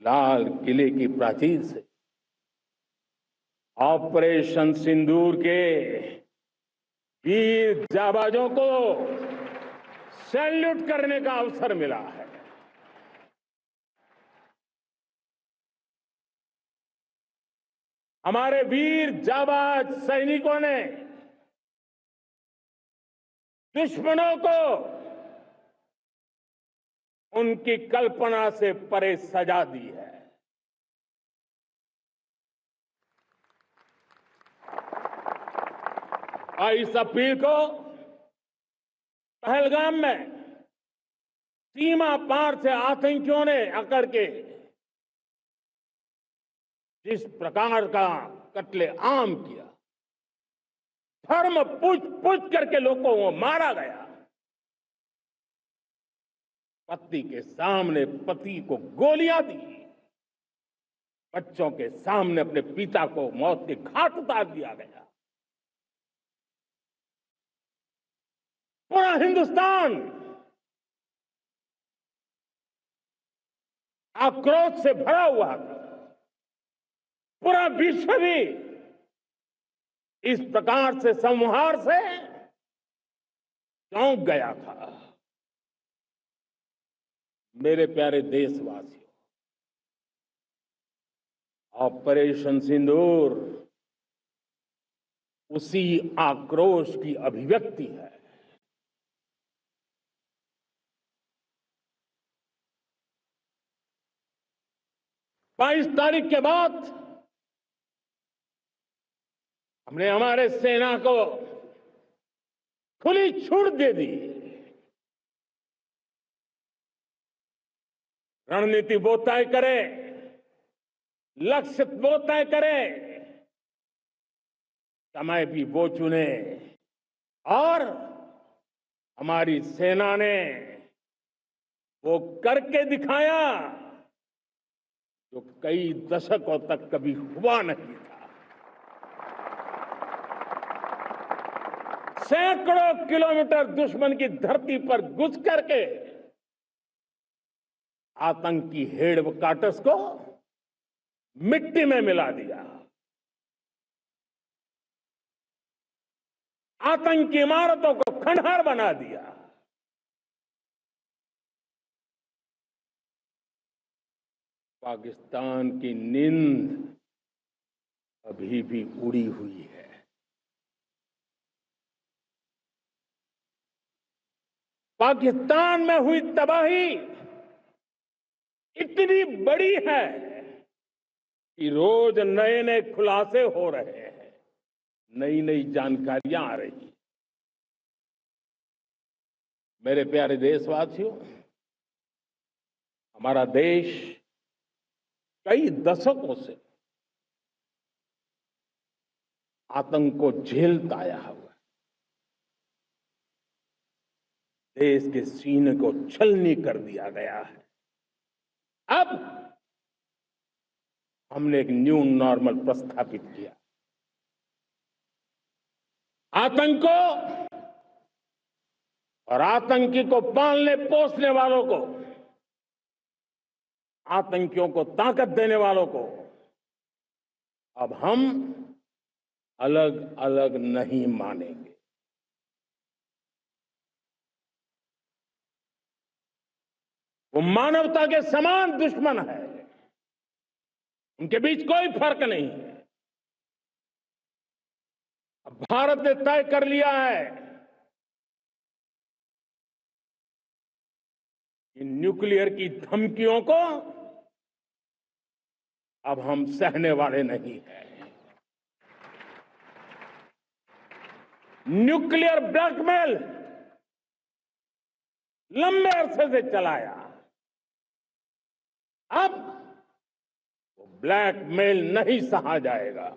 लाल किले की प्राचीर से ऑपरेशन सिंदूर के वीर जाबाजों को सैल्यूट करने का अवसर मिला है। हमारे वीर जाबाज सैनिकों ने दुश्मनों को उनकी कल्पना से परे सजा दी है। और इस अपील को पहलगाम में सीमा पार से आतंकियों ने आकर के जिस प्रकार का कत्ले आम किया, धर्म पूछ करके लोगों को मारा गया, पत्नी के सामने पति को गोलियां दी, बच्चों के सामने अपने पिता को मौत के घाट उतार दिया गया। पूरा हिंदुस्तान आक्रोश से भरा हुआ था। पूरा विश्व भी इस प्रकार से संहार से चौंक गया था। मेरे प्यारे देशवासियों, ऑपरेशन सिंदूर उसी आक्रोश की अभिव्यक्ति है। 22 तारीख के बाद हमने हमारे सेना को खुली छूट दे दी। रणनीति वो तय करे, लक्ष्य वो तय करे, समय भी वो चुने, और हमारी सेना ने वो करके दिखाया जो कई दशकों तक कभी हुआ नहीं था। सैकड़ों किलोमीटर दुश्मन की धरती पर घुस करके आतंकी हेडक्वार्टर्स को मिट्टी में मिला दिया, आतंकी इमारतों को खंडहर बना दिया। पाकिस्तान की नींद अभी भी उड़ी हुई है। पाकिस्तान में हुई तबाही इतनी बड़ी है कि रोज नए नए खुलासे हो रहे हैं, नई नई जानकारियां आ रही हैं। मेरे प्यारे देशवासियों, हमारा देश कई दशकों से आतंक को झेलता आया हुआ है। देश के सीने को छलनी कर दिया गया है। अब हमने एक न्यू नॉर्मल प्रस्थापित किया। आतंक को और आतंकी को पालने पोसने वालों को, आतंकियों को ताकत देने वालों को अब हम अलग अलग नहीं मानेंगे। वो मानवता के समान दुश्मन है, उनके बीच कोई फर्क नहीं है। अब भारत ने तय कर लिया है कि न्यूक्लियर की धमकियों को अब हम सहने वाले नहीं हैं। न्यूक्लियर ब्लैकमेल लंबे अरसे से चलाया, अब वो ब्लैकमेल नहीं सहा जाएगा।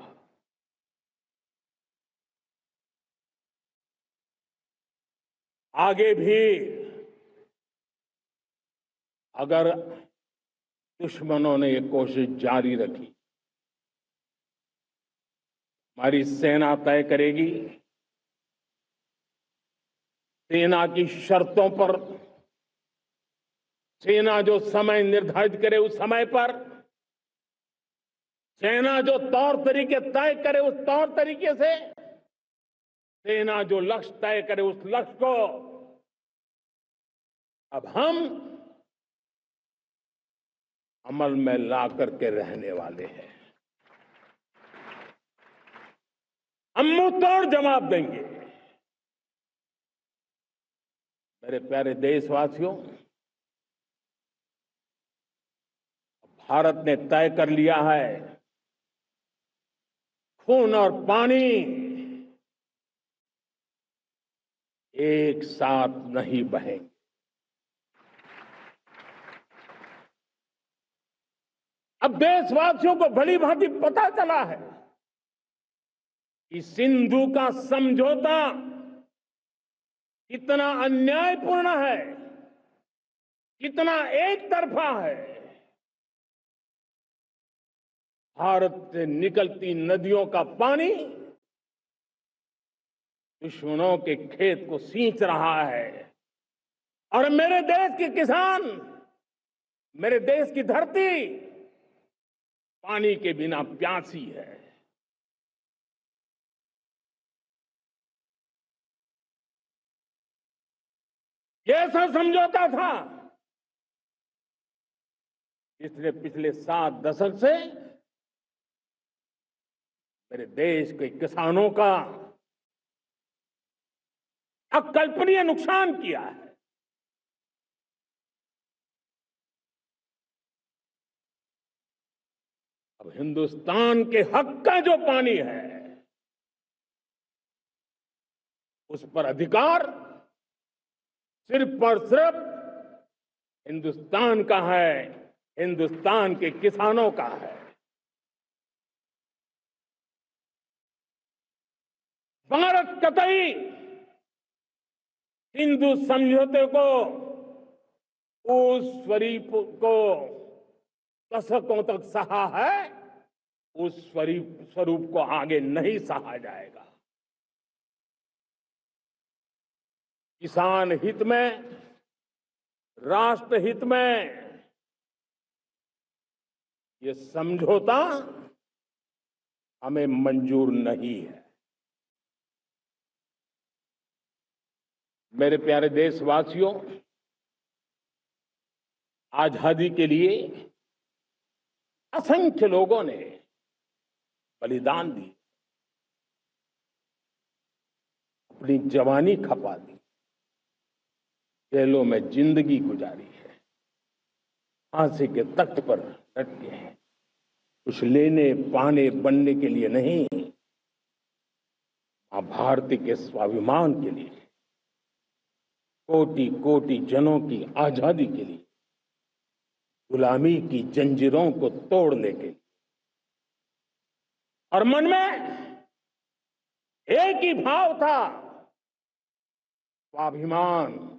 आगे भी अगर दुश्मनों ने ये कोशिश जारी रखी, हमारी सेना तय करेगी, सेना की शर्तों पर, सेना जो समय निर्धारित करे उस समय पर सेना जो तौर तरीके तय करे उस तौर तरीके से, सेना जो लक्ष्य तय करे उस लक्ष्य को अब हम अमल में ला करके रहने वाले हैं। हम मुंह तोड़ जवाब देंगे। मेरे प्यारे देशवासियों, भारत ने तय कर लिया है, खून और पानी एक साथ नहीं बहेंगे। अब देशवासियों को भली भांति पता चला है कि सिंधु का समझौता कितना अन्यायपूर्ण है, कितना एक तरफा है। भारत से निकलती नदियों का पानी दुश्मनों के खेत को सींच रहा है और मेरे देश के किसान, मेरे देश की धरती पानी के बिना प्यासी है। ये ऐसा समझौता था इसने पिछले 7 दशक से मेरे देश के किसानों का अकल्पनीय नुकसान किया है। अब हिंदुस्तान के हक का जो पानी है उस पर अधिकार सिर्फ और सिर्फ हिंदुस्तान का है, हिंदुस्तान के किसानों का है। भारत कतई हिंदू समझौते को, उस स्वरूप को दशकों तक सहा है, उस स्वरूप को आगे नहीं सहा जाएगा। किसान हित में, राष्ट्र हित में ये समझौता हमें मंजूर नहीं है। मेरे प्यारे देशवासियों, आजादी के लिए असंख्य लोगों ने बलिदान दी, अपनी जवानी खपा दी, जेलों में जिंदगी गुजारी है, फांसी के तख्त पर लटके हैं। कुछ लेने पाने बनने के लिए नहीं, मां भारती के स्वाभिमान के लिए, कोटि कोटि जनों की आजादी के लिए, गुलामी की जंजीरों को तोड़ने के लिए। और मन में एक ही भाव था, स्वाभिमान।